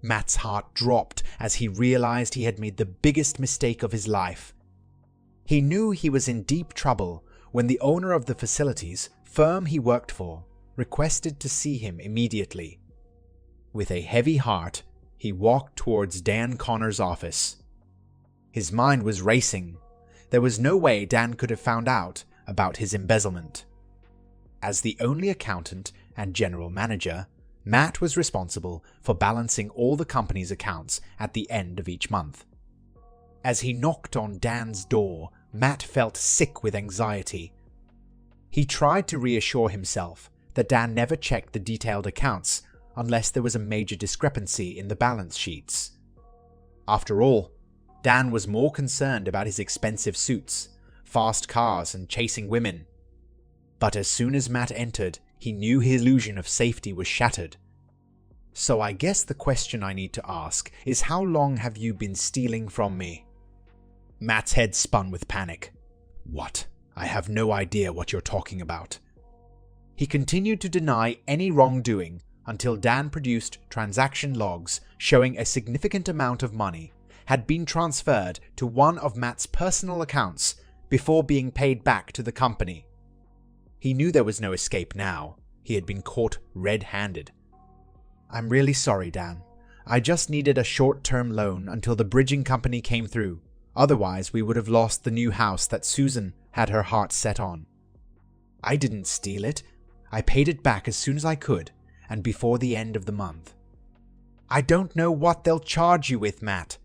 Matt's heart dropped as he realized he had made the biggest mistake of his life. He knew he was in deep trouble when the owner of the facilities firm he worked for requested to see him immediately. With a heavy heart, he walked towards Dan Connor's office. His mind was racing. There was no way Dan could have found out about his embezzlement. As the only accountant and general manager, Matt was responsible for balancing all the company's accounts at the end of each month. As he knocked on Dan's door, Matt felt sick with anxiety. He tried to reassure himself that Dan never checked the detailed accounts unless there was a major discrepancy in the balance sheets. After all, Dan was more concerned about his expensive suits, fast cars, and chasing women. But as soon as Matt entered, he knew his illusion of safety was shattered. So I guess the question I need to ask is, how long have you been stealing from me? Matt's head spun with panic. What? I have no idea what you're talking about. He continued to deny any wrongdoing until Dan produced transaction logs showing a significant amount of money had been transferred to one of Matt's personal accounts before being paid back to the company. He knew there was no escape now. He had been caught red-handed. I'm really sorry, Dan. I just needed a short-term loan until the bridging company came through. Otherwise, we would have lost the new house that Susan had her heart set on. I didn't steal it. I paid it back as soon as I could, and before the end of the month. I don't know what they'll charge you with, Matt.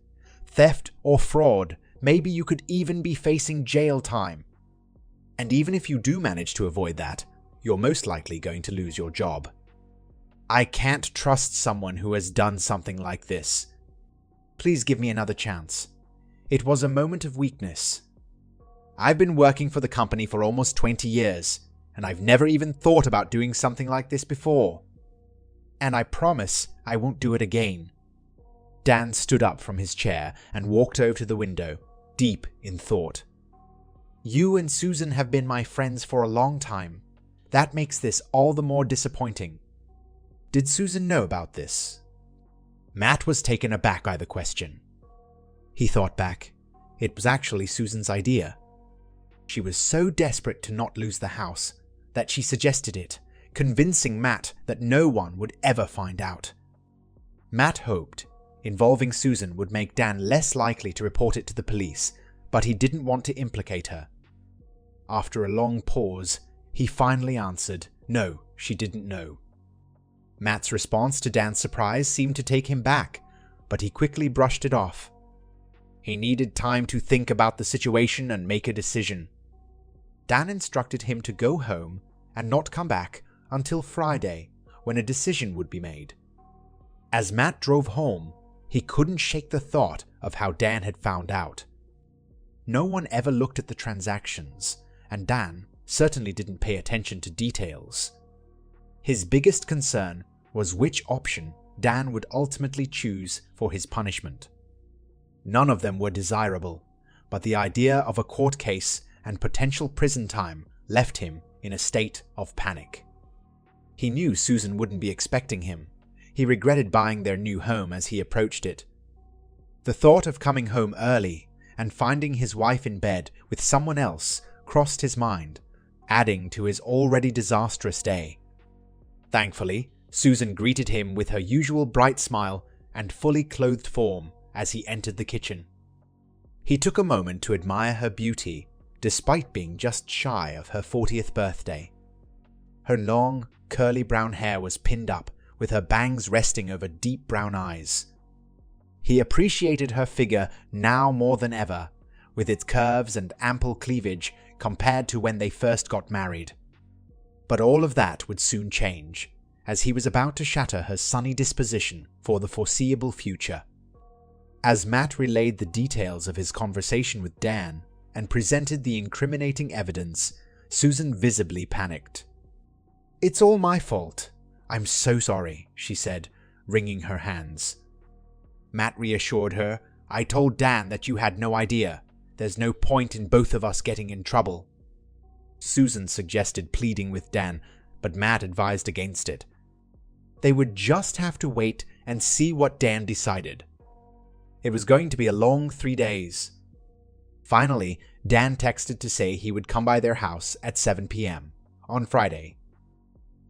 Theft or fraud. Maybe you could even be facing jail time. And even if you do manage to avoid that, you're most likely going to lose your job. I can't trust someone who has done something like this. Please give me another chance. It was a moment of weakness. I've been working for the company for almost 20 years, and I've never even thought about doing something like this before. And I promise I won't do it again. Dan stood up from his chair and walked over to the window, deep in thought. You and Susan have been my friends for a long time. That makes this all the more disappointing. Did Susan know about this? Matt was taken aback by the question. He thought back. It was actually Susan's idea. She was so desperate to not lose the house that she suggested it, convincing Matt that no one would ever find out. Matt hoped involving Susan would make Dan less likely to report it to the police, but he didn't want to implicate her. After a long pause, he finally answered, no, she didn't know. Matt's response to Dan's surprise seemed to take him back, but he quickly brushed it off. He needed time to think about the situation and make a decision. Dan instructed him to go home and not come back until Friday, when a decision would be made. As Matt drove home, he couldn't shake the thought of how Dan had found out. No one ever looked at the transactions, and Dan certainly didn't pay attention to details. His biggest concern was which option Dan would ultimately choose for his punishment. None of them were desirable, but the idea of a court case and potential prison time left him in a state of panic. He knew Susan wouldn't be expecting him. He regretted buying their new home as he approached it. The thought of coming home early and finding his wife in bed with someone else crossed his mind, adding to his already disastrous day. Thankfully, Susan greeted him with her usual bright smile and fully clothed form as he entered the kitchen. He took a moment to admire her beauty, despite being just shy of her 40th birthday. Her long, curly brown hair was pinned up, with her bangs resting over deep brown eyes. He appreciated her figure now more than ever, with its curves and ample cleavage compared to when they first got married. But all of that would soon change, as he was about to shatter her sunny disposition for the foreseeable future. As Matt relayed the details of his conversation with Dan and presented the incriminating evidence, Susan visibly panicked. "It's all my fault. I'm so sorry," she said, wringing her hands. Matt reassured her, "I told Dan that you had no idea. There's no point in both of us getting in trouble." Susan suggested pleading with Dan, but Matt advised against it. They would just have to wait and see what Dan decided. It was going to be a long 3 days. Finally, Dan texted to say he would come by their house at 7 p.m. on Friday.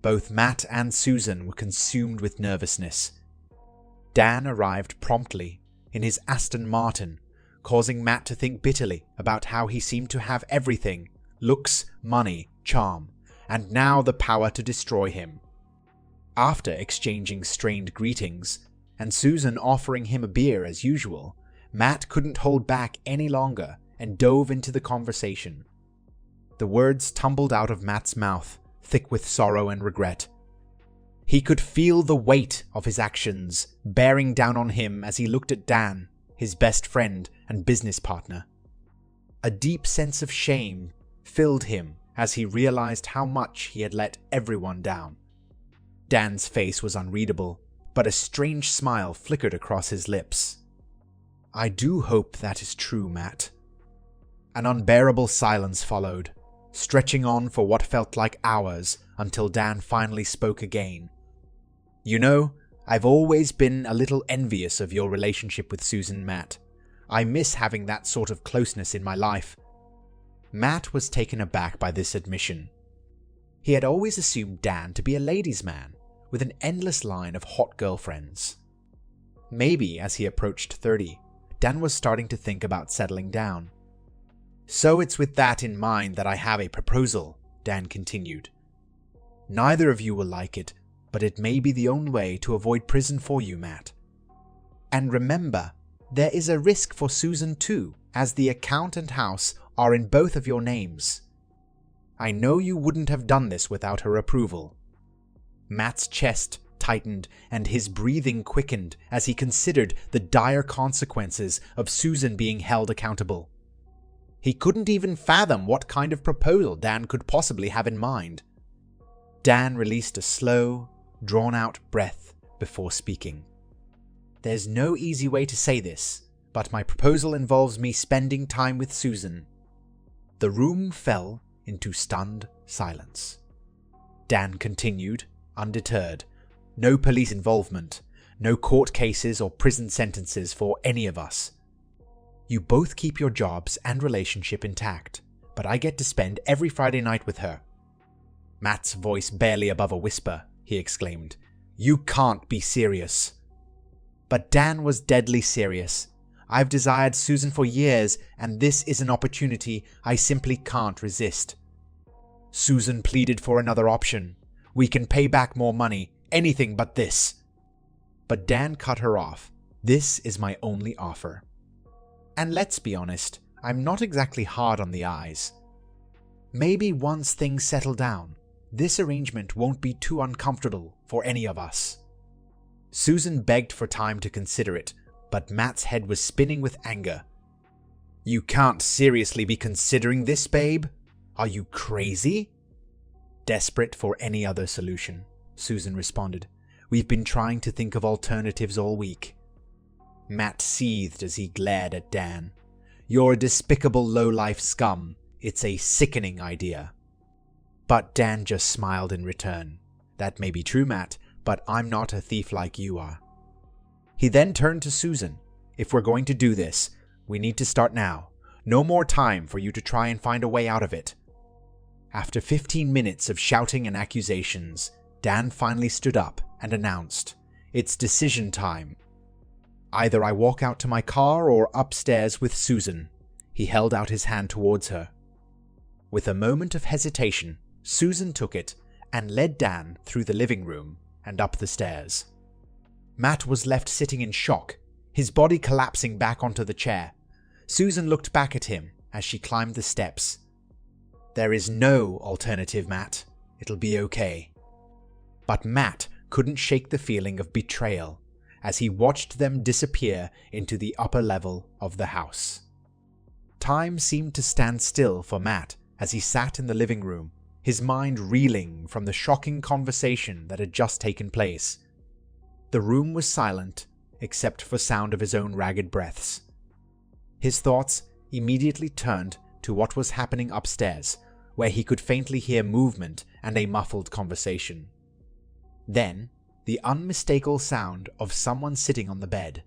Both Matt and Susan were consumed with nervousness. Dan arrived promptly in his Aston Martin, causing Matt to think bitterly about how he seemed to have everything: looks, money, charm, and now the power to destroy him. After exchanging strained greetings, and Susan offering him a beer as usual, Matt couldn't hold back any longer and dove into the conversation. The words tumbled out of Matt's mouth, thick with sorrow and regret. He could feel the weight of his actions bearing down on him as he looked at Dan, his best friend and business partner. A deep sense of shame filled him as he realized how much he had let everyone down. Dan's face was unreadable, but a strange smile flickered across his lips. "I do hope that is true, Matt." An unbearable silence followed, stretching on for what felt like hours until Dan finally spoke again. "You know, I've always been a little envious of your relationship with Susan, Matt. I miss having that sort of closeness in my life." Matt was taken aback by this admission. He had always assumed Dan to be a ladies' man, with an endless line of hot girlfriends. Maybe as he approached 30, Dan was starting to think about settling down. "So it's with that in mind that I have a proposal," Dan continued. "Neither of you will like it, but it may be the only way to avoid prison for you, Matt. And remember, there is a risk for Susan too, as the account and house are in both of your names. I know you wouldn't have done this without her approval." Matt's chest tightened and his breathing quickened as he considered the dire consequences of Susan being held accountable. He couldn't even fathom what kind of proposal Dan could possibly have in mind. Dan released a slow, drawn-out breath before speaking. "There's no easy way to say this, but my proposal involves me spending time with Susan." The room fell into stunned silence. Dan continued, undeterred. "No police involvement, no court cases or prison sentences for any of us. You both keep your jobs and relationship intact, but I get to spend every Friday night with her." Matt's voice barely above a whisper, he exclaimed. "You can't be serious." But Dan was deadly serious. "I've desired Susan for years, and this is an opportunity I simply can't resist." Susan pleaded for another option. "We can pay back more money, anything but this." But Dan cut her off. "This is my only offer. And let's be honest, I'm not exactly hard on the eyes. Maybe once things settle down, this arrangement won't be too uncomfortable for any of us." Susan begged for time to consider it, but Matt's head was spinning with anger. "You can't seriously be considering this, babe? Are you crazy?" "Desperate for any other solution," Susan responded. "We've been trying to think of alternatives all week." Matt seethed as he glared at Dan. "You're a despicable low-life scum. It's a sickening idea." But Dan just smiled in return. "That may be true, Matt, but I'm not a thief like you are." He then turned to Susan. "If we're going to do this, we need to start now. No more time for you to try and find a way out of it." After 15 minutes of shouting and accusations, Dan finally stood up and announced, "It's decision time. Either I walk out to my car or upstairs with Susan." He held out his hand towards her. With a moment of hesitation, Susan took it and led Dan through the living room and up the stairs. Matt was left sitting in shock, his body collapsing back onto the chair. Susan looked back at him as she climbed the steps. "There is no alternative, Matt. It'll be okay." But Matt couldn't shake the feeling of betrayal as he watched them disappear into the upper level of the house. Time seemed to stand still for Matt as he sat in the living room, his mind reeling from the shocking conversation that had just taken place. The room was silent, except for sound of his own ragged breaths. His thoughts immediately turned to what was happening upstairs, where he could faintly hear movement and a muffled conversation. Then, the unmistakable sound of someone sitting on the bed.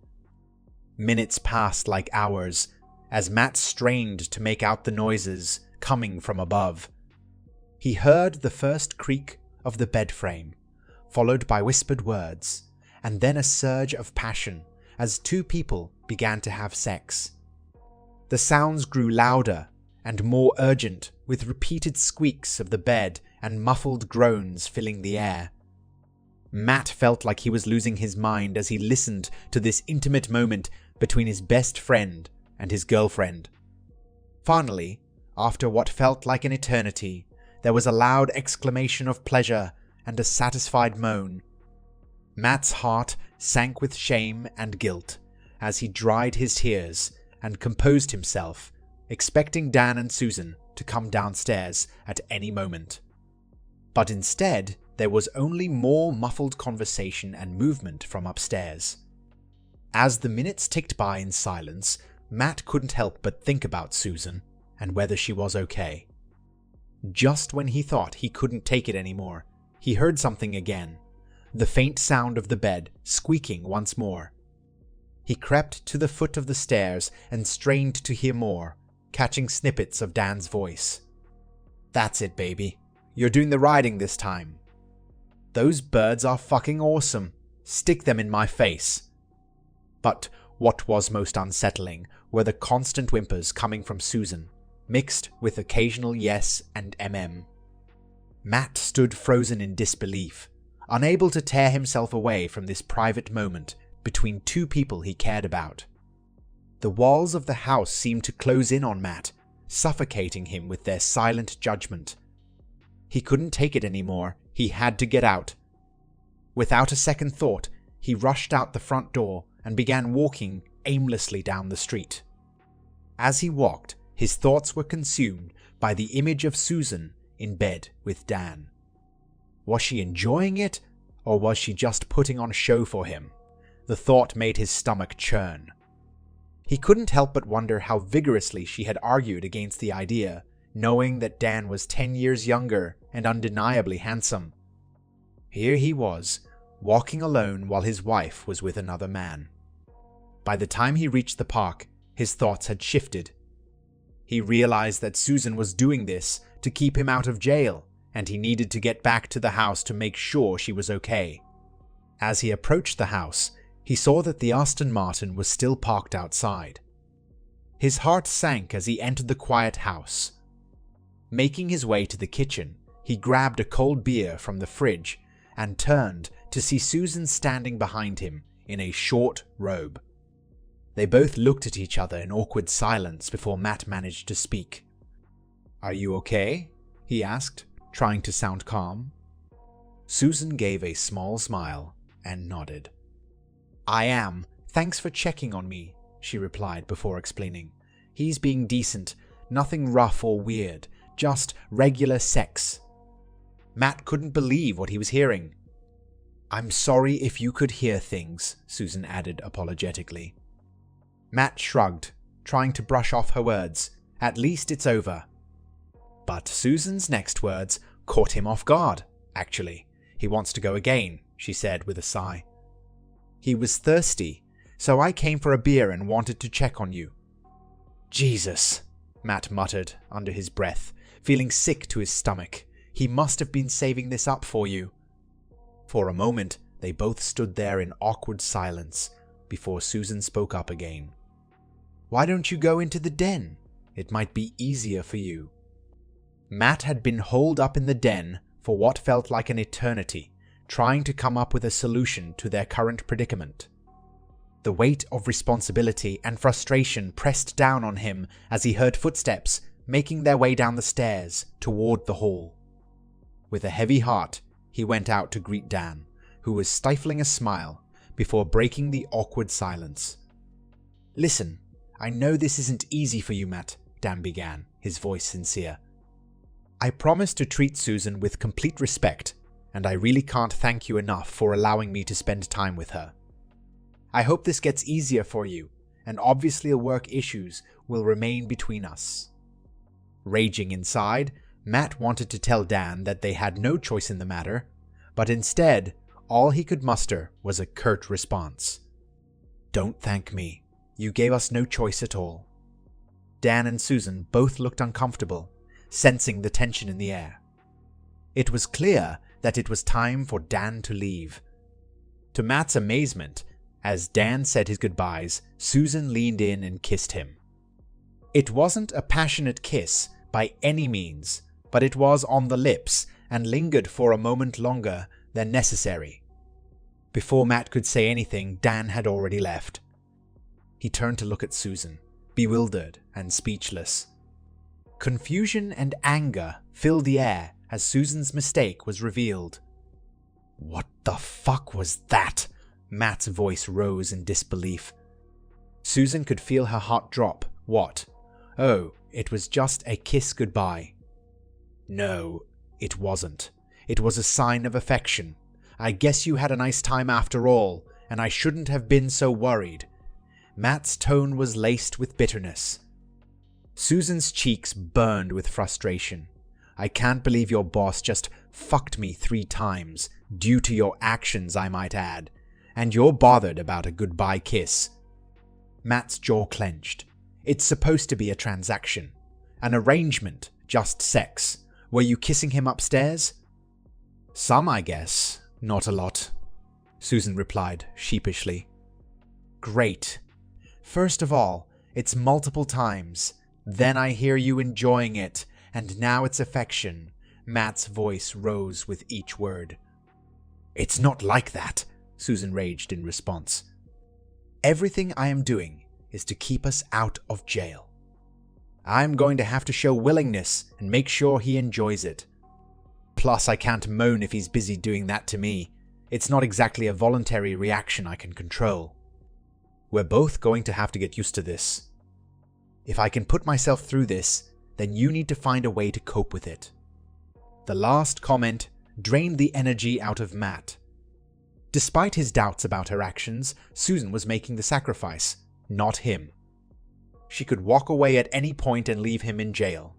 Minutes passed like hours as Matt strained to make out the noises coming from above. He heard the first creak of the bed frame, followed by whispered words, and then a surge of passion as two people began to have sex. The sounds grew louder and more urgent, with repeated squeaks of the bed and muffled groans filling the air. Matt felt like he was losing his mind as he listened to this intimate moment between his best friend and his girlfriend. Finally, after what felt like an eternity, there was a loud exclamation of pleasure and a satisfied moan. Matt's heart sank with shame and guilt as he dried his tears and composed himself, expecting Dan and Susan to come downstairs at any moment. But instead, there was only more muffled conversation and movement from upstairs. As the minutes ticked by in silence, Matt couldn't help but think about Susan and whether she was okay. Just when he thought he couldn't take it anymore, he heard something again, the faint sound of the bed squeaking once more. He crept to the foot of the stairs and strained to hear more, catching snippets of Dan's voice. "That's it, baby. You're doing the riding this time. Those birds are fucking awesome. Stick them in my face." But what was most unsettling were the constant whimpers coming from Susan, mixed with occasional yes and Matt stood frozen in disbelief, unable to tear himself away from this private moment between two people he cared about. The walls of the house seemed to close in on Matt, suffocating him with their silent judgment. He couldn't take it anymore. He had to get out. Without a second thought, he rushed out the front door and began walking aimlessly down the street. As he walked, his thoughts were consumed by the image of Susan in bed with Dan. Was she enjoying it, or was she just putting on a show for him? The thought made his stomach churn. He couldn't help but wonder how vigorously she had argued against the idea, knowing that Dan was 10 years younger and undeniably handsome. Here he was, walking alone while his wife was with another man. By the time he reached the park, his thoughts had shifted. He realized that Susan was doing this to keep him out of jail, and he needed to get back to the house to make sure she was okay. As he approached the house, he saw that the Aston Martin was still parked outside. His heart sank as he entered the quiet house. Making his way to the kitchen, he grabbed a cold beer from the fridge and turned to see Susan standing behind him in a short robe. They both looked at each other in awkward silence before Matt managed to speak. "Are you okay?" he asked, trying to sound calm. Susan gave a small smile and nodded. "I am. Thanks for checking on me," she replied before explaining. "He's being decent, nothing rough or weird, just regular sex." Matt couldn't believe what he was hearing. "I'm sorry if you could hear things," Susan added apologetically. Matt shrugged, trying to brush off her words. At least it's over. But Susan's next words caught him off guard. Actually, he wants to go again, she said with a sigh. "He was thirsty, so I came for a beer and wanted to check on you." "Jesus," Matt muttered under his breath, feeling sick to his stomach. "He must have been saving this up for you." For a moment, they both stood there in awkward silence before Susan spoke up again. "Why don't you go into the den? It might be easier for you." Matt had been holed up in the den for what felt like an eternity, trying to come up with a solution to their current predicament. The weight of responsibility and frustration pressed down on him as he heard footsteps making their way down the stairs toward the hall. With a heavy heart, he went out to greet Dan, who was stifling a smile before breaking the awkward silence. "Listen, I know this isn't easy for you, Matt," Dan began, his voice sincere. "I promised to treat Susan with complete respect, and I really can't thank you enough for allowing me to spend time with her. I hope this gets easier for you, and obviously work issues will remain between us." Raging inside, Matt wanted to tell Dan that they had no choice in the matter, but instead all he could muster was a curt response. "Don't thank me. You gave us no choice at all." Dan and Susan both looked uncomfortable, sensing the tension in the air. It was clear that it was time for Dan to leave. To Matt's amazement, as Dan said his goodbyes, Susan leaned in and kissed him. It wasn't a passionate kiss by any means, but it was on the lips and lingered for a moment longer than necessary. Before Matt could say anything, Dan had already left. He turned to look at Susan, bewildered and speechless. Confusion and anger filled the air as Susan's mistake was revealed. "What the fuck was that?" Matt's voice rose in disbelief. Susan could feel her heart drop. What? Oh, it was just a kiss goodbye. No, it wasn't. It was a sign of affection. "I guess you had a nice time after all, and I shouldn't have been so worried." Matt's tone was laced with bitterness. Susan's cheeks burned with frustration. "I can't believe your boss just fucked me 3 times, due to your actions, I might add, and you're bothered about a goodbye kiss." Matt's jaw clenched. "It's supposed to be a transaction. An arrangement, just sex. Were you kissing him upstairs?" "Some, I guess. Not a lot," Susan replied sheepishly. "Great. First of all, it's multiple times. Then I hear you enjoying it, and now it's affection." Matt's voice rose with each word. "It's not like that," Susan raged in response. "Everything I am doing is to keep us out of jail. I'm going to have to show willingness and make sure he enjoys it. Plus, I can't moan if he's busy doing that to me. It's not exactly a voluntary reaction I can control. We're both going to have to get used to this. If I can put myself through this, then you need to find a way to cope with it." The last comment drained the energy out of Matt. Despite his doubts about her actions, Susan was making the sacrifice, not him. She could walk away at any point and leave him in jail.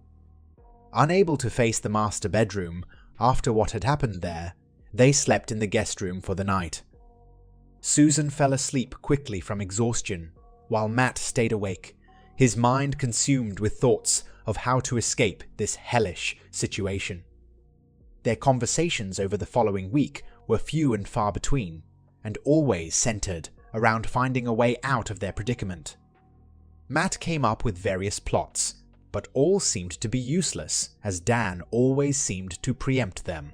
Unable to face the master bedroom after what had happened there, they slept in the guest room for the night. Susan fell asleep quickly from exhaustion, while Matt stayed awake, his mind consumed with thoughts of how to escape this hellish situation. Their conversations over the following week were few and far between, and always centered around finding a way out of their predicament. Matt came up with various plots, but all seemed to be useless, as Dan always seemed to preempt them.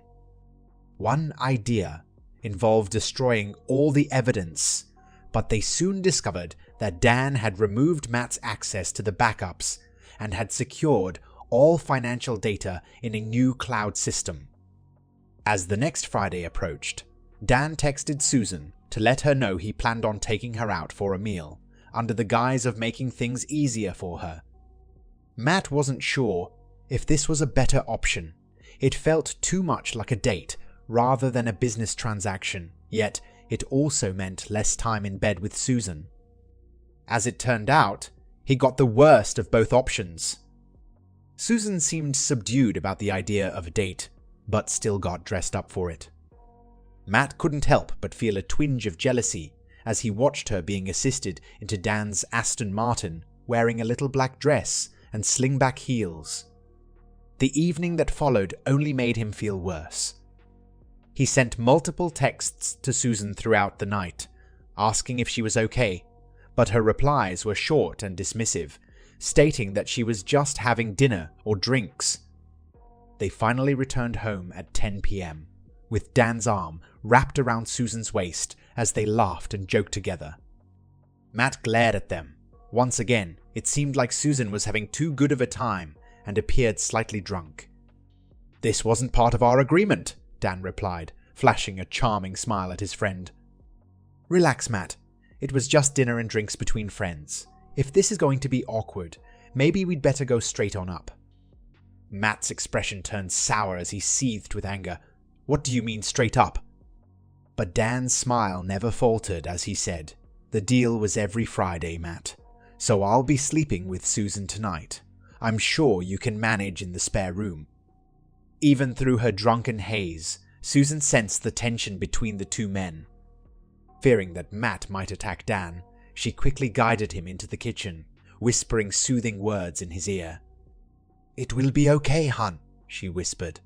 One idea involved destroying all the evidence, but they soon discovered that Dan had removed Matt's access to the backups and had secured all financial data in a new cloud system. As the next Friday approached, Dan texted Susan to let her know he planned on taking her out for a meal, under the guise of making things easier for her. Matt wasn't sure if this was a better option. It felt too much like a date rather than a business transaction, yet it also meant less time in bed with Susan. As it turned out, he got the worst of both options. Susan seemed subdued about the idea of a date, but still got dressed up for it. Matt couldn't help but feel a twinge of jealousy as he watched her being assisted into Dan's Aston Martin, wearing a little black dress and slingback heels. The evening that followed only made him feel worse. He sent multiple texts to Susan throughout the night, asking if she was okay, but her replies were short and dismissive, stating that she was just having dinner or drinks. They finally returned home at 10 p.m., with Dan's arm wrapped around Susan's waist as they laughed and joked together. Matt glared at them. Once again, it seemed like Susan was having too good of a time and appeared slightly drunk. "This wasn't part of our agreement," Dan replied, flashing a charming smile at his friend. "Relax, Matt. It was just dinner and drinks between friends. If this is going to be awkward, maybe we'd better go straight on up." Matt's expression turned sour as he seethed with anger. "What do you mean straight up?" But Dan's smile never faltered as he said, "The deal was every Friday, Matt. So I'll be sleeping with Susan tonight. I'm sure you can manage in the spare room." Even through her drunken haze, Susan sensed the tension between the two men. Fearing that Matt might attack Dan, she quickly guided him into the kitchen, whispering soothing words in his ear. "It will be okay, hon," she whispered.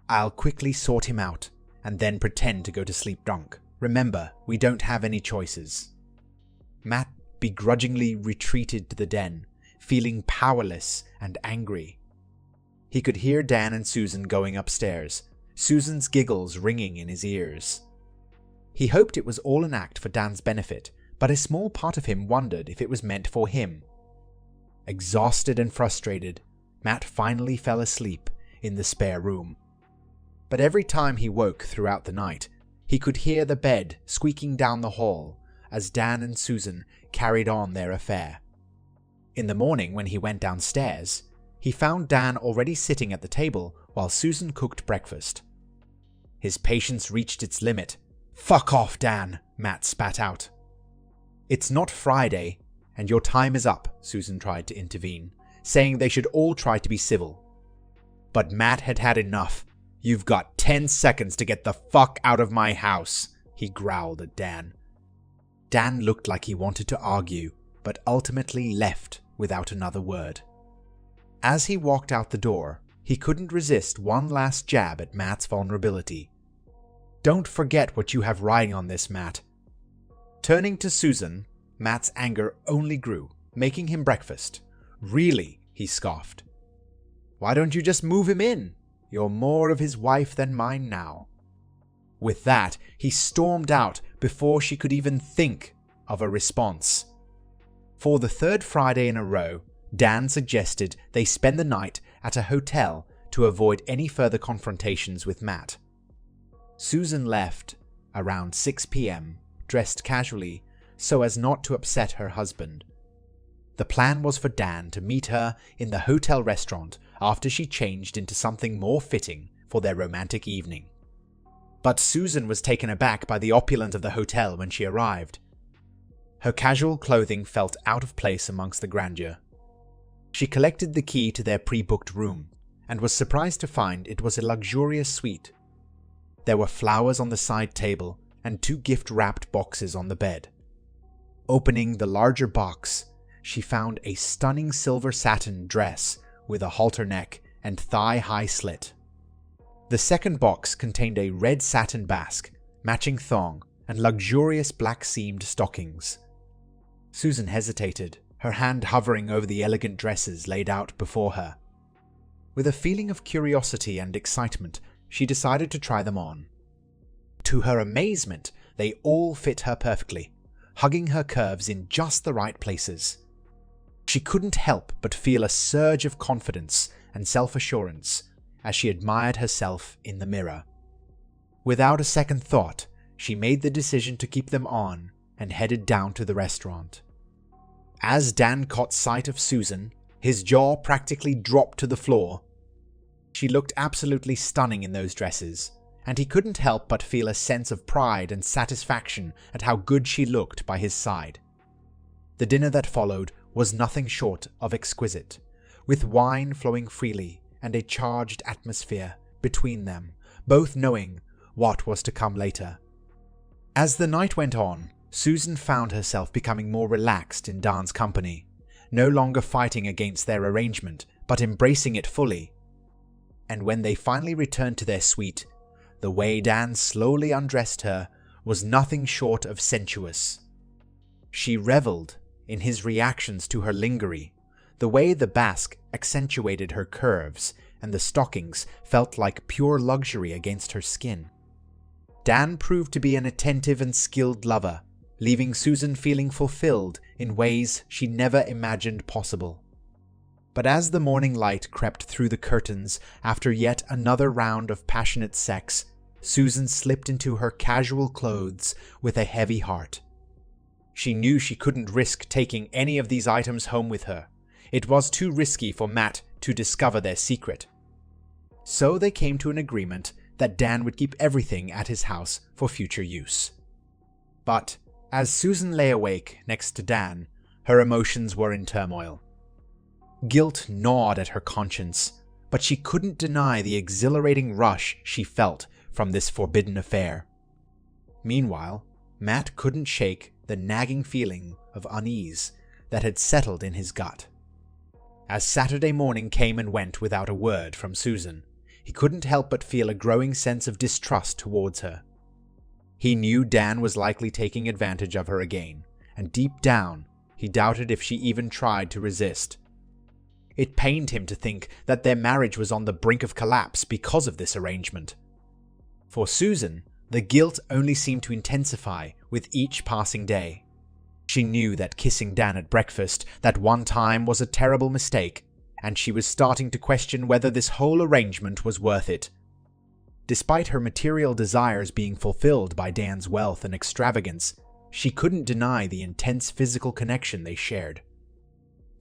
"I'll quickly sort him out, and then pretend to go to sleep drunk. Remember, we don't have any choices." Matt begrudgingly retreated to the den, feeling powerless and angry. He could hear Dan and Susan going upstairs, Susan's giggles ringing in his ears. He hoped it was all an act for Dan's benefit, but a small part of him wondered if it was meant for him. Exhausted and frustrated, Matt finally fell asleep in the spare room. But every time he woke throughout the night, he could hear the bed squeaking down the hall as Dan and Susan carried on their affair. In the morning, when he went downstairs, he found Dan already sitting at the table while Susan cooked breakfast. His patience reached its limit. "Fuck off, Dan," Matt spat out. "It's not Friday, and your time is up," Susan tried to intervene, saying they should all try to be civil. But Matt had had enough. "You've got 10 seconds to get the fuck out of my house," he growled at Dan. Dan looked like he wanted to argue, but ultimately left without another word. As he walked out the door, he couldn't resist one last jab at Matt's vulnerability. "Don't forget what you have riding on this, Matt." Turning to Susan, Matt's anger only grew, making him breakfast. "Really?" he scoffed. "Why don't you just move him in? You're more of his wife than mine now." With that, he stormed out before she could even think of a response. For the third Friday in a row, Dan suggested they spend the night at a hotel to avoid any further confrontations with Matt. Susan left around 6 p.m., dressed casually so as not to upset her husband. The plan was for Dan to meet her in the hotel restaurant after she changed into something more fitting for their romantic evening. But Susan was taken aback by the opulence of the hotel when she arrived. Her casual clothing felt out of place amongst the grandeur. She collected the key to their pre-booked room and was surprised to find it was a luxurious suite. There were flowers on the side table and 2 gift-wrapped boxes on the bed. Opening the larger box, she found a stunning silver satin dress with a halter neck and thigh-high slit. The second box contained a red satin basque, matching thong, and luxurious black-seamed stockings. Susan hesitated, her hand hovering over the elegant dresses laid out before her. With a feeling of curiosity and excitement, she decided to try them on. To her amazement, they all fit her perfectly, hugging her curves in just the right places. She couldn't help but feel a surge of confidence and self-assurance as she admired herself in the mirror. Without a second thought, she made the decision to keep them on and headed down to the restaurant. As Dan caught sight of Susan, his jaw practically dropped to the floor. She looked absolutely stunning in those dresses, and he couldn't help but feel a sense of pride and satisfaction at how good she looked by his side. The dinner that followed was nothing short of exquisite, with wine flowing freely and a charged atmosphere between them, both knowing what was to come later. As the night went on, Susan found herself becoming more relaxed in Dan's company, no longer fighting against their arrangement, but embracing it fully. And when they finally returned to their suite, the way Dan slowly undressed her was nothing short of sensuous. She reveled in his reactions to her lingerie, the way the basque accentuated her curves and the stockings felt like pure luxury against her skin. Dan proved to be an attentive and skilled lover, leaving Susan feeling fulfilled in ways she never imagined possible. But as the morning light crept through the curtains after yet another round of passionate sex, Susan slipped into her casual clothes with a heavy heart. She knew she couldn't risk taking any of these items home with her. It was too risky for Matt to discover their secret. So they came to an agreement that Dan would keep everything at his house for future use. But as Susan lay awake next to Dan, her emotions were in turmoil. Guilt gnawed at her conscience, but she couldn't deny the exhilarating rush she felt from this forbidden affair. Meanwhile, Matt couldn't shake the nagging feeling of unease that had settled in his gut. As Saturday morning came and went without a word from Susan, he couldn't help but feel a growing sense of distrust towards her. He knew Dan was likely taking advantage of her again, and deep down, he doubted if she even tried to resist. It pained him to think that their marriage was on the brink of collapse because of this arrangement. For Susan, the guilt only seemed to intensify with each passing day. She knew that kissing Dan at breakfast that one time was a terrible mistake, and she was starting to question whether this whole arrangement was worth it. Despite her material desires being fulfilled by Dan's wealth and extravagance, she couldn't deny the intense physical connection they shared.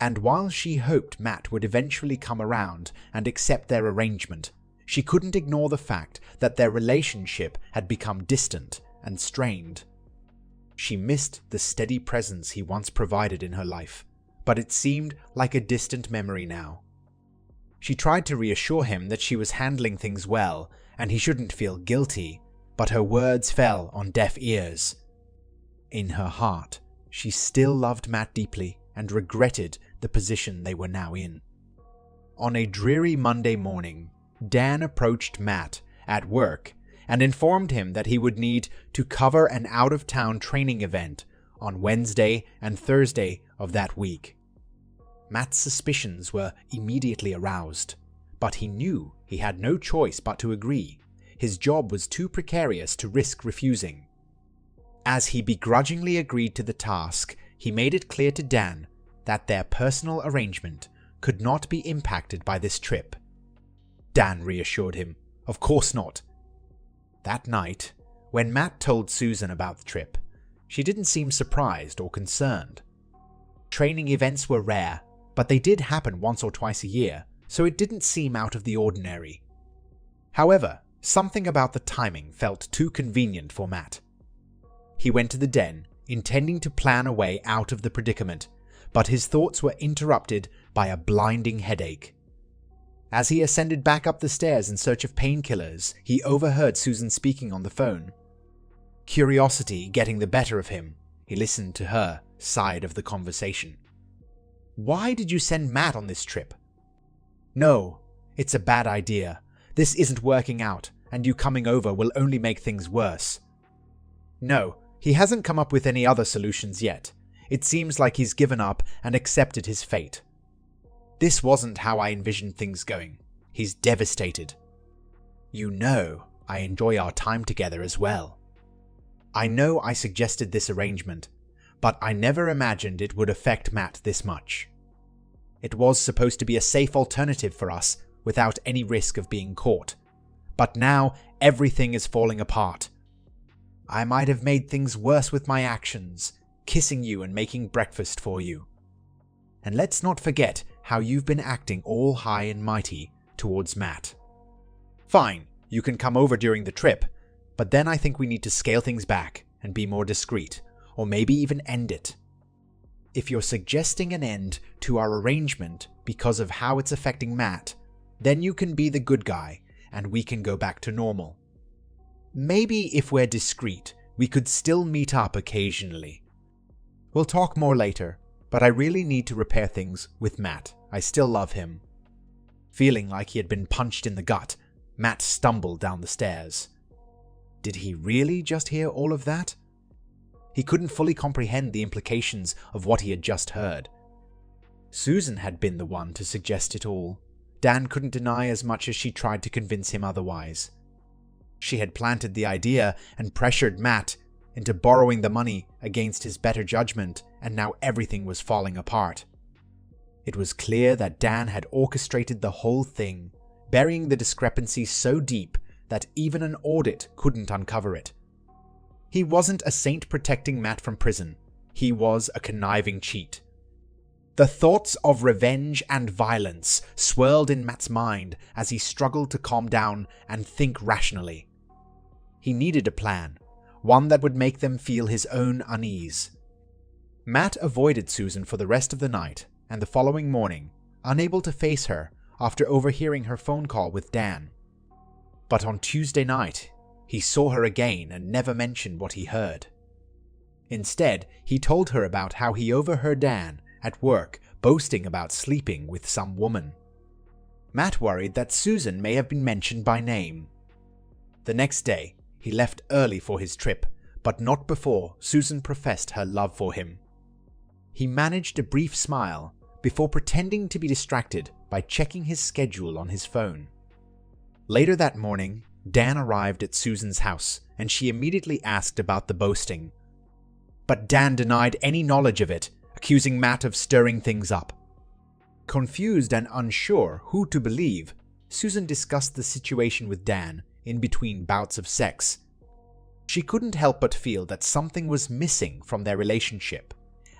And while she hoped Matt would eventually come around and accept their arrangement, she couldn't ignore the fact that their relationship had become distant and strained. She missed the steady presence he once provided in her life, but it seemed like a distant memory now. She tried to reassure him that she was handling things well and he shouldn't feel guilty, but her words fell on deaf ears. In her heart, she still loved Matt deeply and regretted the position they were now in. On a dreary Monday morning, Dan approached Matt at work and informed him that he would need to cover an out-of-town training event on Wednesday and Thursday of that week. Matt's suspicions were immediately aroused, but he knew he had no choice but to agree. His job was too precarious to risk refusing. As he begrudgingly agreed to the task, he made it clear to Dan that their personal arrangement could not be impacted by this trip. Dan reassured him, of course not. That night, when Matt told Susan about the trip, she didn't seem surprised or concerned. Training events were rare, but they did happen once or twice a year, so it didn't seem out of the ordinary. However, something about the timing felt too convenient for Matt. He went to the den, intending to plan a way out of the predicament, but his thoughts were interrupted by a blinding headache. As he ascended back up the stairs in search of painkillers, he overheard Susan speaking on the phone. Curiosity getting the better of him, he listened to her side of the conversation. "Why did you send Matt on this trip?" "No, it's a bad idea. This isn't working out, and you coming over will only make things worse." "No, he hasn't come up with any other solutions yet. It seems like he's given up and accepted his fate. This wasn't how I envisioned things going. He's devastated. You know, I enjoy our time together as well. I know I suggested this arrangement, but I never imagined it would affect Matt this much. It was supposed to be a safe alternative for us without any risk of being caught. But now everything is falling apart. I might have made things worse with my actions, kissing you and making breakfast for you. And let's not forget how you've been acting all high and mighty towards Matt. Fine, you can come over during the trip, but then I think we need to scale things back and be more discreet, or maybe even end it. If you're suggesting an end to our arrangement because of how it's affecting Matt, then you can be the good guy and we can go back to normal. Maybe if we're discreet, we could still meet up occasionally. We'll talk more later, but I really need to repair things with Matt. I still love him." Feeling like he had been punched in the gut, Matt stumbled down the stairs. Did he really just hear all of that? He couldn't fully comprehend the implications of what he had just heard. Susan had been the one to suggest it all. Dan couldn't deny as much as she tried to convince him otherwise. She had planted the idea and pressured Matt into borrowing the money against his better judgment, and now everything was falling apart. It was clear that Dan had orchestrated the whole thing, burying the discrepancy so deep that even an audit couldn't uncover it. He wasn't a saint protecting Matt from prison. He was a conniving cheat. The thoughts of revenge and violence swirled in Matt's mind as he struggled to calm down and think rationally. He needed a plan, one that would make them feel his own unease. Matt avoided Susan for the rest of the night, and the following morning, unable to face her after overhearing her phone call with Dan. But on Tuesday night, he saw her again and never mentioned what he heard. Instead, he told her about how he overheard Dan at work boasting about sleeping with some woman. Matt worried that Susan may have been mentioned by name. The next day, he left early for his trip, but not before Susan professed her love for him. He managed a brief smile before pretending to be distracted by checking his schedule on his phone. Later that morning, Dan arrived at Susan's house and she immediately asked about the boasting. But Dan denied any knowledge of it, accusing Matt of stirring things up. Confused and unsure who to believe, Susan discussed the situation with Dan in between bouts of sex. She couldn't help but feel that something was missing from their relationship,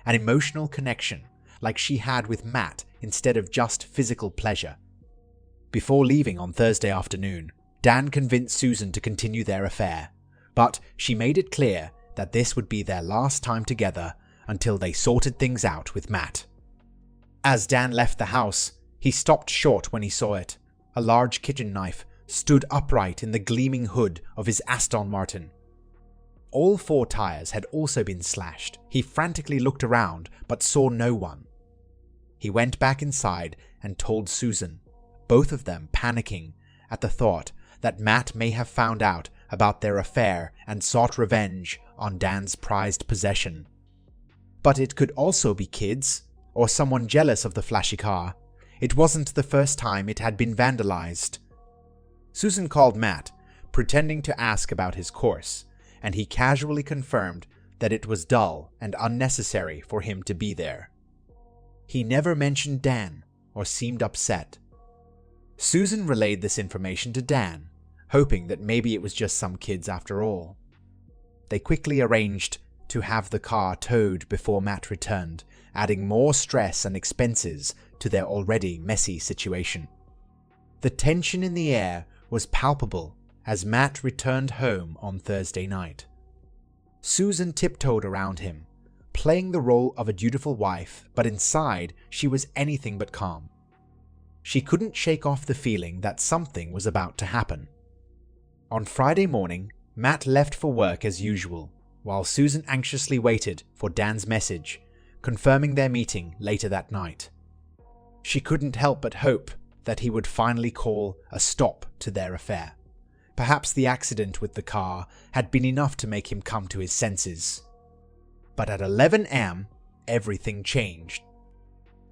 an emotional connection like she had with Matt instead of just physical pleasure. Before leaving on Thursday afternoon, Dan convinced Susan to continue their affair, but she made it clear that this would be their last time together until they sorted things out with Matt. As Dan left the house, he stopped short when he saw it. A large kitchen knife stood upright in the gleaming hood of his Aston Martin. All 4 tires had also been slashed. He frantically looked around but saw no one. He went back inside and told Susan, both of them panicking at the thought that Matt may have found out about their affair and sought revenge on Dan's prized possession. But it could also be kids, or someone jealous of the flashy car. It wasn't the first time it had been vandalized. Susan called Matt, pretending to ask about his course, and he casually confirmed that it was dull and unnecessary for him to be there. He never mentioned Dan or seemed upset. Susan relayed this information to Dan, hoping that maybe it was just some kids after all. They quickly arranged to have the car towed before Matt returned, adding more stress and expenses to their already messy situation. The tension in the air was palpable as Matt returned home on Thursday night. Susan tiptoed around him, playing the role of a dutiful wife, but inside she was anything but calm. She couldn't shake off the feeling that something was about to happen. On Friday morning, Matt left for work as usual, while Susan anxiously waited for Dan's message, confirming their meeting later that night. She couldn't help but hope that he would finally call a stop to their affair. Perhaps the accident with the car had been enough to make him come to his senses. But at 11 a.m., everything changed.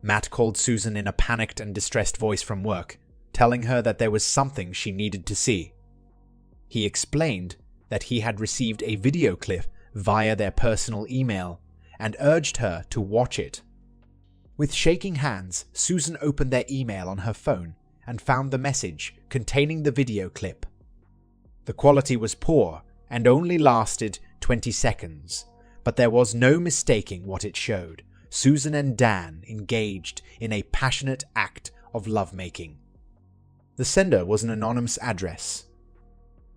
Matt called Susan in a panicked and distressed voice from work, telling her that there was something she needed to see. He explained that he had received a video clip via their personal email and urged her to watch it. With shaking hands, Susan opened their email on her phone and found the message containing the video clip. The quality was poor and only lasted 20 seconds, but there was no mistaking what it showed. Susan and Dan engaged in a passionate act of lovemaking. The sender was an anonymous address.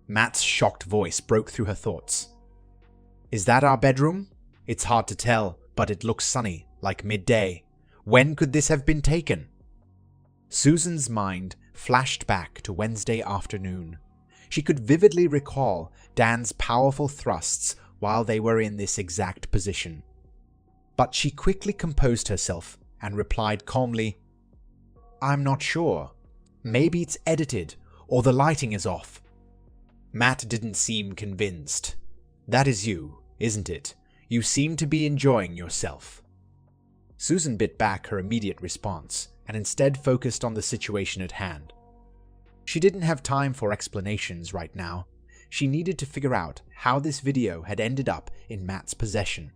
Matt's shocked voice broke through her thoughts. "Is that our bedroom? It's hard to tell, but it looks sunny, like midday. When could this have been taken?" Susan's mind flashed back to Wednesday afternoon. She could vividly recall Dan's powerful thrusts while they were in this exact position. But she quickly composed herself and replied calmly, "I'm not sure. Maybe it's edited or the lighting is off." Matt didn't seem convinced. "That is you, isn't it? You seem to be enjoying yourself." Susan bit back her immediate response and instead focused on the situation at hand. She didn't have time for explanations right now. She needed to figure out how this video had ended up in Matt's possession.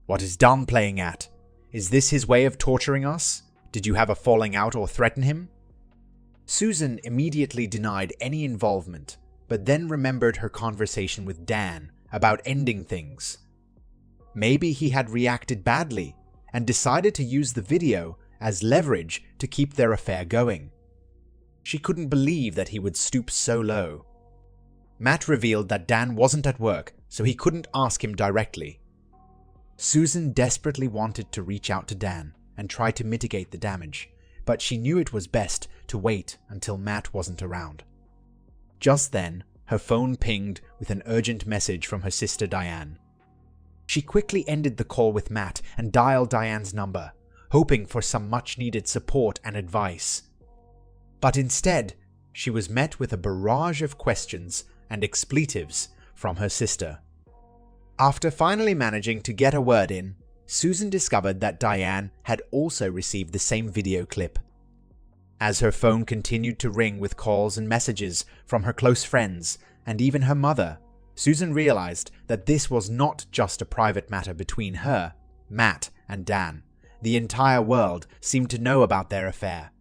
"What is Don playing at? Is this his way of torturing us? Did you have a falling out or threaten him?" Susan immediately denied any involvement, but then remembered her conversation with Dan about ending things. Maybe he had reacted badly and decided to use the video as leverage to keep their affair going. She couldn't believe that he would stoop so low. Matt revealed that Dan wasn't at work, so he couldn't ask him directly. Susan desperately wanted to reach out to Dan and try to mitigate the damage, but she knew it was best to wait until Matt wasn't around. Just then, her phone pinged with an urgent message from her sister Diane. She quickly ended the call with Matt and dialed Diane's number, hoping for some much-needed support and advice. But instead, she was met with a barrage of questions and expletives from her sister. After finally managing to get a word in, Susan discovered that Diane had also received the same video clip. As her phone continued to ring with calls and messages from her close friends and even her mother, Susan realized that this was not just a private matter between her, Matt, and Dan. The entire world seemed to know about their affair.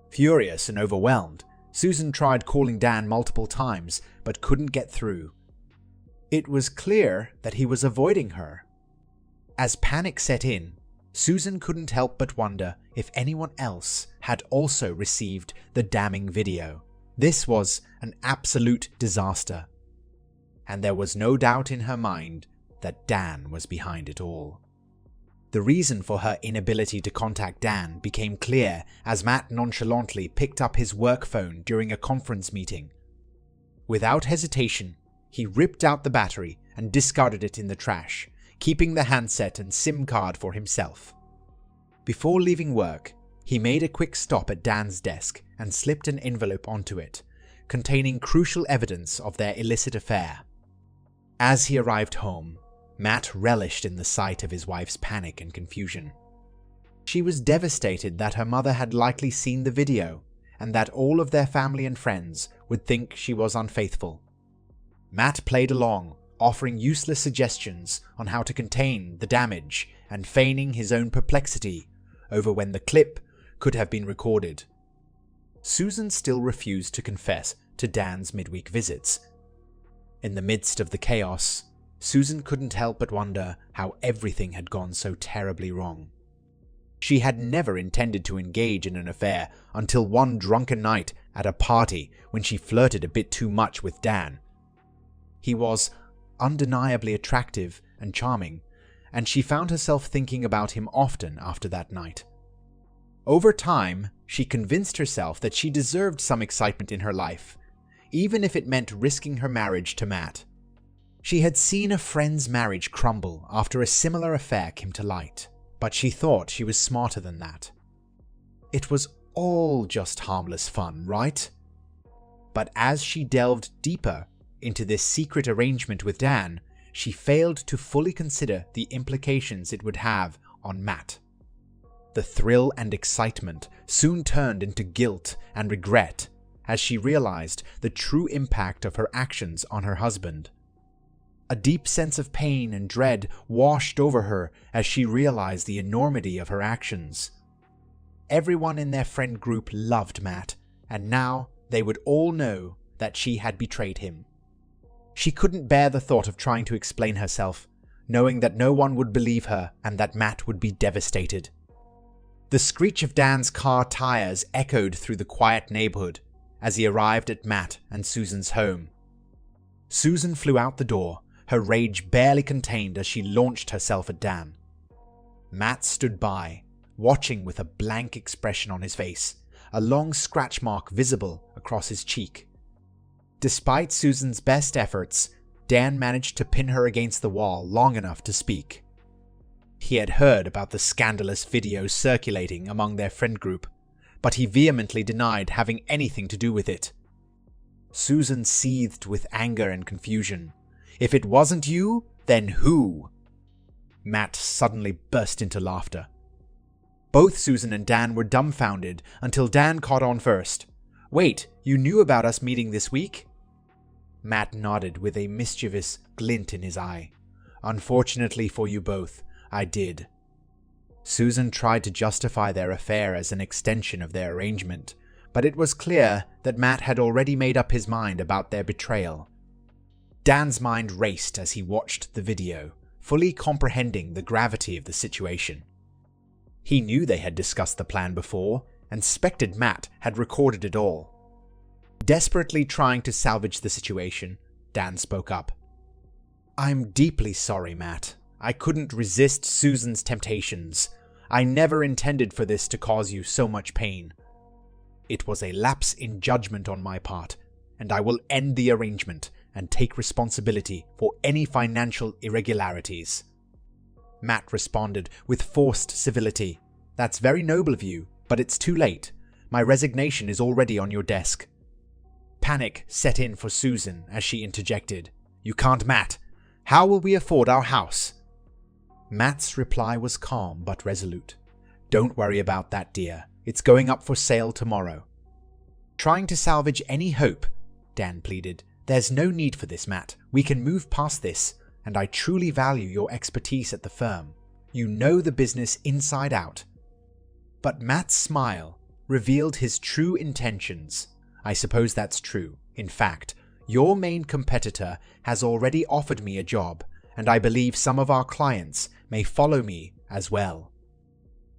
Furious and overwhelmed, Susan tried calling Dan multiple times but couldn't get through. It was clear that he was avoiding her. As panic set in, Susan couldn't help but wonder if anyone else had also received the damning video. This was an absolute disaster. And there was no doubt in her mind that Dan was behind it all. The reason for her inability to contact Dan became clear as Matt nonchalantly picked up his work phone during a conference meeting. Without hesitation, he ripped out the battery and discarded it in the trash, keeping the handset and SIM card for himself. Before leaving work, he made a quick stop at Dan's desk and slipped an envelope onto it, containing crucial evidence of their illicit affair. As he arrived home, Matt relished in the sight of his wife's panic and confusion. She was devastated that her mother had likely seen the video and that all of their family and friends would think she was unfaithful. Matt played along, offering useless suggestions on how to contain the damage and feigning his own perplexity over when the clip could have been recorded. Susan still refused to confess to Dan's midweek visits. In the midst of the chaos, Susan couldn't help but wonder how everything had gone so terribly wrong. She had never intended to engage in an affair until one drunken night at a party when she flirted a bit too much with Dan. He was undeniably attractive and charming, and she found herself thinking about him often after that night. Over time, she convinced herself that she deserved some excitement in her life, even if it meant risking her marriage to Matt. She had seen a friend's marriage crumble after a similar affair came to light, but she thought she was smarter than that. It was all just harmless fun, right? But as she delved deeper into this secret arrangement with Dan, she failed to fully consider the implications it would have on Matt. The thrill and excitement soon turned into guilt and regret as she realized the true impact of her actions on her husband. A deep sense of pain and dread washed over her as she realized the enormity of her actions. Everyone in their friend group loved Matt, and now they would all know that she had betrayed him. She couldn't bear the thought of trying to explain herself, knowing that no one would believe her and that Matt would be devastated. The screech of Dan's car tires echoed through the quiet neighborhood as he arrived at Matt and Susan's home. Susan flew out the door, her rage barely contained as she launched herself at Dan. Matt stood by, watching with a blank expression on his face, a long scratch mark visible across his cheek. Despite Susan's best efforts, Dan managed to pin her against the wall long enough to speak. He had heard about the scandalous videos circulating among their friend group, but he vehemently denied having anything to do with it. Susan seethed with anger and confusion. If it wasn't you, then who? Matt suddenly burst into laughter. Both Susan and Dan were dumbfounded until Dan caught on first. Wait, you knew about us meeting this week? Matt nodded with a mischievous glint in his eye. Unfortunately for you both, I did. Susan tried to justify their affair as an extension of their arrangement, but it was clear that Matt had already made up his mind about their betrayal. Dan's mind raced as he watched the video, fully comprehending the gravity of the situation. He knew they had discussed the plan before and suspected Matt had recorded it all. Desperately trying to salvage the situation, Dan spoke up. I'm deeply sorry, Matt. I couldn't resist Susan's temptations. I never intended for this to cause you so much pain. It was a lapse in judgment on my part, and I will end the arrangement and take responsibility for any financial irregularities." Matt responded with forced civility. "That's very noble of you, but it's too late. My resignation is already on your desk." Panic set in for Susan as she interjected. "You can't, Matt. How will we afford our house?" Matt's reply was calm but resolute. "Don't worry about that, dear. It's going up for sale tomorrow." "Trying to salvage any hope," Dan pleaded. "There's no need for this, Matt. We can move past this, and I truly value your expertise at the firm. You know the business inside out." But Matt's smile revealed his true intentions. "I suppose that's true. In fact, your main competitor has already offered me a job, and I believe some of our clients may follow me as well.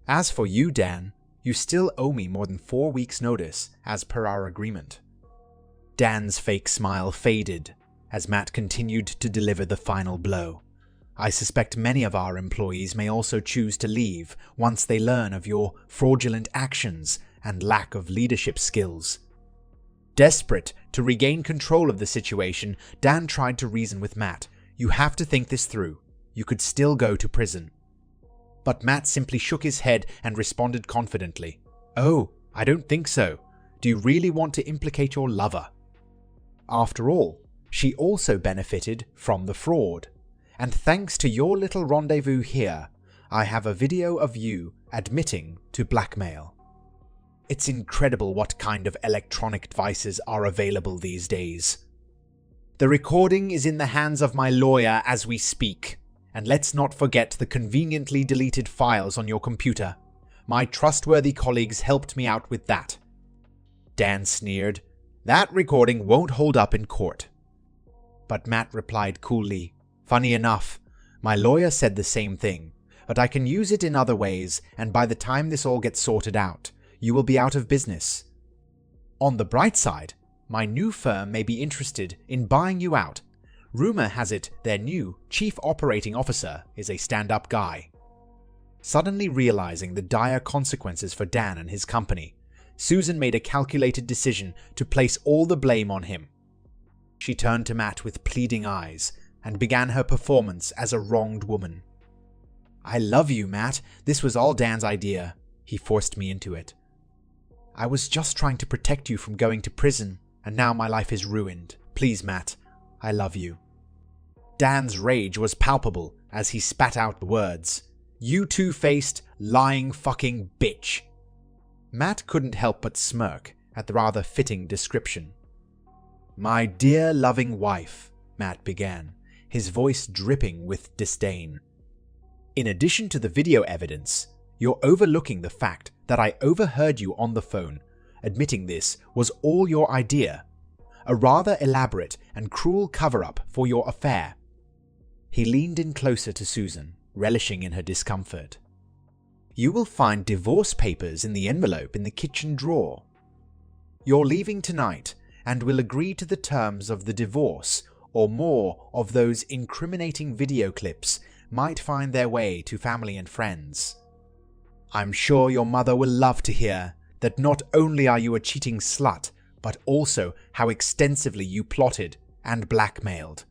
As for you, Dan, you still owe me more than 4 weeks' notice as per our agreement." Dan's fake smile faded as Matt continued to deliver the final blow. "I suspect many of our employees may also choose to leave once they learn of your fraudulent actions and lack of leadership skills." Desperate to regain control of the situation, Dan tried to reason with Matt. "You have to think this through. You could still go to prison." But Matt simply shook his head and responded confidently. "Oh, I don't think so. Do you really want to implicate your lover? After all, she also benefited from the fraud. And thanks to your little rendezvous here, I have a video of you admitting to blackmail." It's incredible what kind of electronic devices are available these days. "The recording is in the hands of my lawyer as we speak, and let's not forget the conveniently deleted files on your computer. My trustworthy colleagues helped me out with that." Dan sneered. "That recording won't hold up in court." But Matt replied coolly, "Funny enough, my lawyer said the same thing, but I can use it in other ways, and by the time this all gets sorted out, you will be out of business. On the bright side, my new firm may be interested in buying you out. Rumor has it their new chief operating officer is a stand-up guy." Suddenly realizing the dire consequences for Dan and his company, Susan made a calculated decision to place all the blame on him. She turned to Matt with pleading eyes and began her performance as a wronged woman. "I love you, Matt. This was all Dan's idea. He forced me into it. I was just trying to protect you from going to prison, and now my life is ruined. Please, Matt, I love you." Dan's rage was palpable as he spat out the words, "You two-faced, lying fucking bitch." Matt couldn't help but smirk at the rather fitting description. "My dear loving wife," Matt began, his voice dripping with disdain. "In addition to the video evidence, you're overlooking the fact that I overheard you on the phone. Admitting this was all your idea. A rather elaborate and cruel cover-up for your affair." He leaned in closer to Susan, relishing in her discomfort. "You will find divorce papers in the envelope in the kitchen drawer. You're leaving tonight and will agree to the terms of the divorce, or more of those incriminating video clips might find their way to family and friends. I'm sure your mother will love to hear that not only are you a cheating slut, but also how extensively you plotted and blackmailed."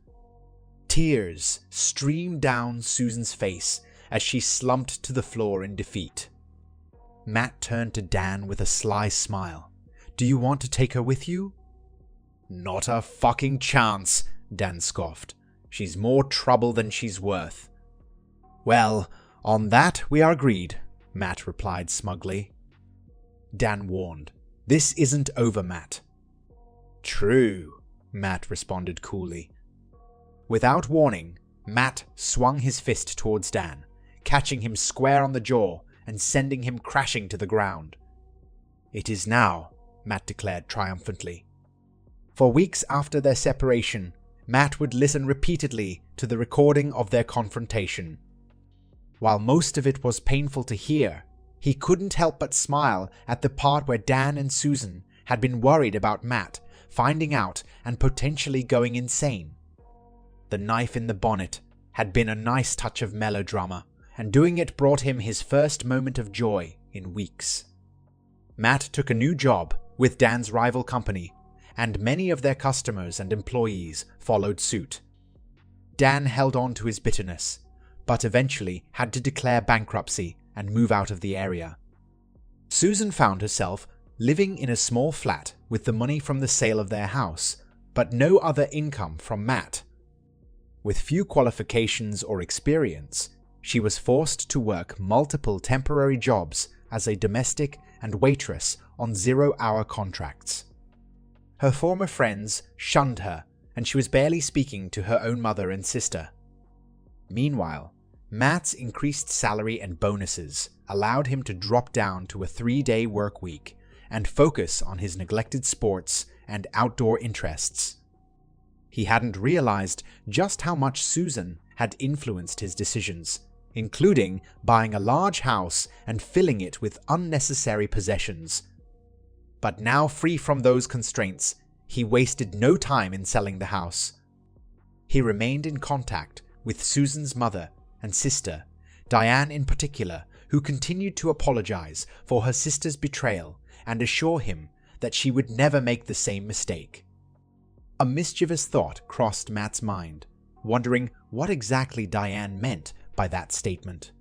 Tears streamed down Susan's face as she slumped to the floor in defeat. Matt turned to Dan with a sly smile. "Do you want to take her with you?" "Not a fucking chance," Dan scoffed. "She's more trouble than she's worth." "Well, on that we are agreed," Matt replied smugly. Dan warned, "This isn't over, Matt." "True," Matt responded coolly. Without warning, Matt swung his fist towards Dan, catching him square on the jaw and sending him crashing to the ground. "It is now," Matt declared triumphantly. For weeks after their separation, Matt would listen repeatedly to the recording of their confrontation. While most of it was painful to hear, he couldn't help but smile at the part where Dan and Susan had been worried about Matt finding out and potentially going insane. The knife in the bonnet had been a nice touch of melodrama, and doing it brought him his first moment of joy in weeks. Matt took a new job with Dan's rival company, and many of their customers and employees followed suit. Dan held on to his bitterness, but eventually had to declare bankruptcy and move out of the area. Susan found herself living in a small flat with the money from the sale of their house, but no other income from Matt. With few qualifications or experience, she was forced to work multiple temporary jobs as a domestic and waitress on 0-hour contracts. Her former friends shunned her, and she was barely speaking to her own mother and sister. Meanwhile, Matt's increased salary and bonuses allowed him to drop down to a 3-day work week and focus on his neglected sports and outdoor interests. He hadn't realized just how much Susan had influenced his decisions, including buying a large house and filling it with unnecessary possessions. But now free from those constraints, he wasted no time in selling the house. He remained in contact with Susan's mother and sister, Diane in particular, who continued to apologize for her sister's betrayal and assure him that she would never make the same mistake. A mischievous thought crossed Matt's mind, wondering what exactly Diane meant by that statement.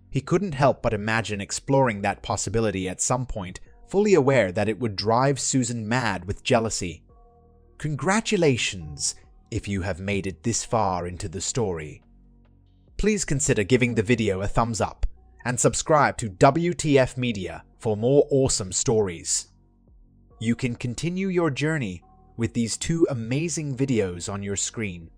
He couldn't help but imagine exploring that possibility at some point, fully aware that it would drive Susan mad with jealousy. Congratulations if you have made it this far into the story. Please consider giving the video a thumbs up and subscribe to WTF Media for more awesome stories. You can continue your journey with these 2 amazing videos on your screen.